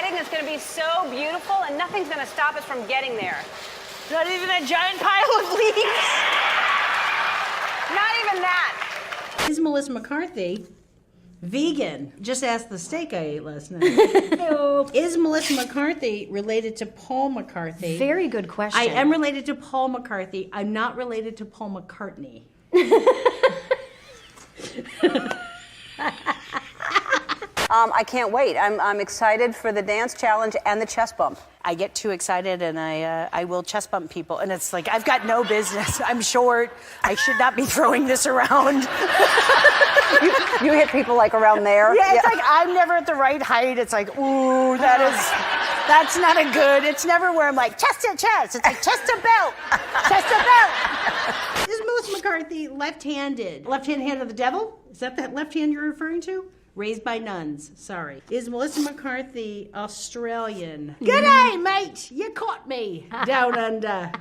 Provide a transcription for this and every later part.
exciting. It's going to be so beautiful, and nothing's going to stop us from getting there. Not even a giant pile of leaves. Not even that. Is Meliisa McCarthy vegan? Just ask the steak I ate last night. Is Meliisa McCarthy related to Paul McCarthy? Very good question. I am related to Paul McCarthy. I'm not related to Paul McCartney. I can't wait. I'm excited for the dance challenge and the chest bump. I get too excited and I will chest bump people, and it's like I've got no business. I'm short. I should not be throwing this around. You hit people like around there. Yeah, it's like I'm never at the right height. It's like, ooh, that's not a good. It's never where I'm like chest to chest. It's like chest to belt, chest to belt. Is Meliisa McCarthy left-handed? Left-hand hand of the devil? Is that left hand you're referring to? Raised by nuns. Sorry. Is Meliisa McCarthy Australian? G'day, mate. You caught me down under.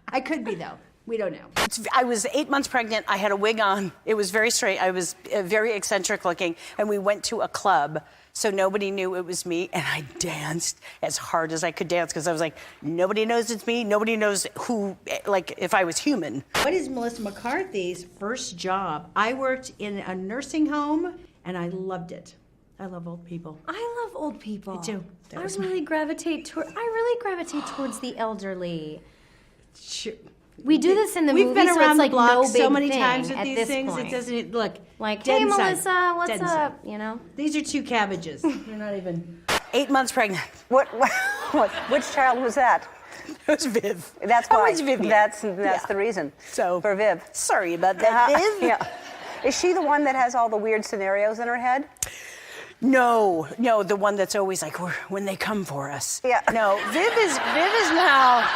I could be though. We don't know. I was 8 months pregnant. I had a wig on. It was very straight. I was very eccentric looking, and we went to a club, so nobody knew it was me, and I danced as hard as I could dance because I was like, nobody knows it's me. Nobody knows who, like, if I was human. What is Meliisa McCarthy's first job? I worked in a nursing home, and I loved it. I love old people. I love old people. Me too. I really gravitate towards the elderly. Sure. We do this in the We've movie, been so around it's the like block no so big many thing times with at these this things. point. It doesn't look Like, dead hey, inside. Meliisa, what's Dead up? inside. You know? These are 2 cabbages. They're not even. 8 months pregnant. Which child was that? It was Viv. That's why. Oh, it's Vivian. That's the reason. So for Viv. Sorry about that, Viv. Yeah. Is she the one that has all the weird scenarios in her head? No, the one that's always like, when they come for us. Yeah. No, Viv is now.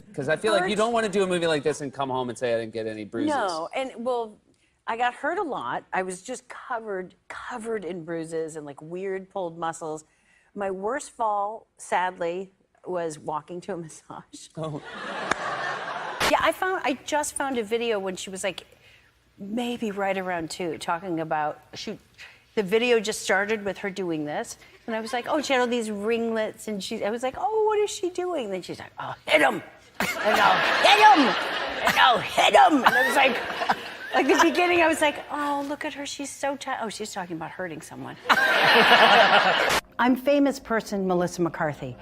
Because I feel like you don't want to do a movie like this and come home and say I didn't get any bruises. No, and well, I got hurt a lot. I was just covered in bruises and like weird pulled muscles. My worst fall, sadly, was walking to a massage. Oh. Yeah, I just found a video when she was like, maybe right around 2, talking about the video just started with her doing this, and I was like, oh, she had all these ringlets, and I was like, oh, what is she doing? And then she's like, oh, hit him, and I'll hit him, and I'll hit him, and it was like the beginning, I was like, oh, look at her, she's so tight. Oh, she's talking about hurting someone. I'm famous person Meliisa McCarthy,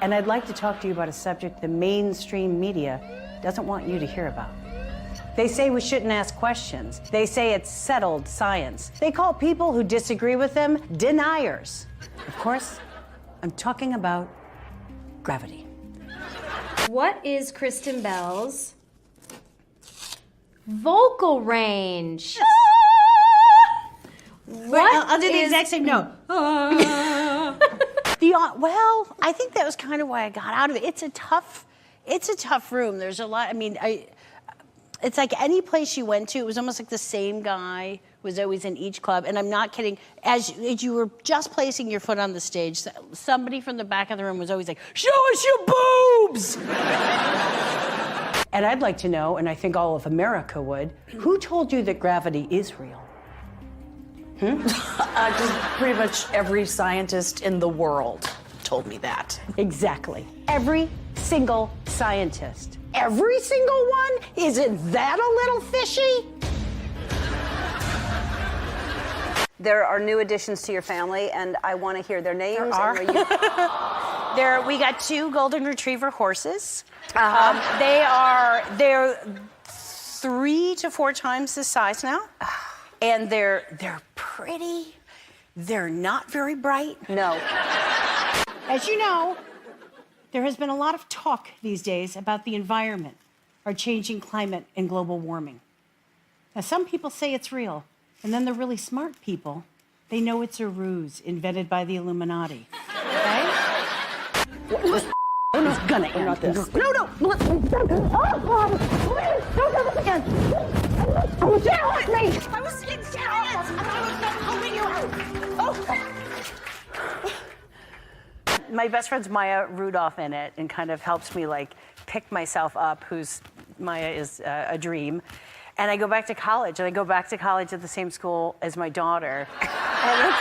and I'd like to talk to you about a subject the mainstream media doesn't want you to hear about. They say we shouldn't ask questions. They say it's settled science. They call people who disagree with them deniers. Of course, I'm talking about gravity. What is Kristen Bell's vocal range? I'll do the exact same note. Well, I think that was kind of why I got out of it. It's a tough room. There's a lot. I mean, it's like any place you went to, it was almost like the same guy was always in each club. And I'm not kidding. As you were just placing your foot on the stage, somebody from the back of the room was always like, show us your boobs! And I'd like to know, and I think all of America would, who told you that gravity is real? Just pretty much every scientist in the world told me that. Exactly. Every single scientist. Every single one? Isn't that a little fishy? There are new additions to your family, and I want to hear their names. We got 2 golden retriever horses. They're 3 to 4 times the size now, and they're pretty. They're not very bright. No. As you know, there has been a lot of talk these days about the environment, our changing climate, and global warming. Now, some people say it's real, and then the really smart people, they know it's a ruse invented by the Illuminati. Okay? Oh, no, it's gonna end. Not this. No. Don't do this again. Oh, down at me. I was down it. I was not helping you out. Oh. My best friend's Maya Rudolph in it, and kind of helps me like pick myself up. Maya is a dream. And I go back to college, at the same school as my daughter. And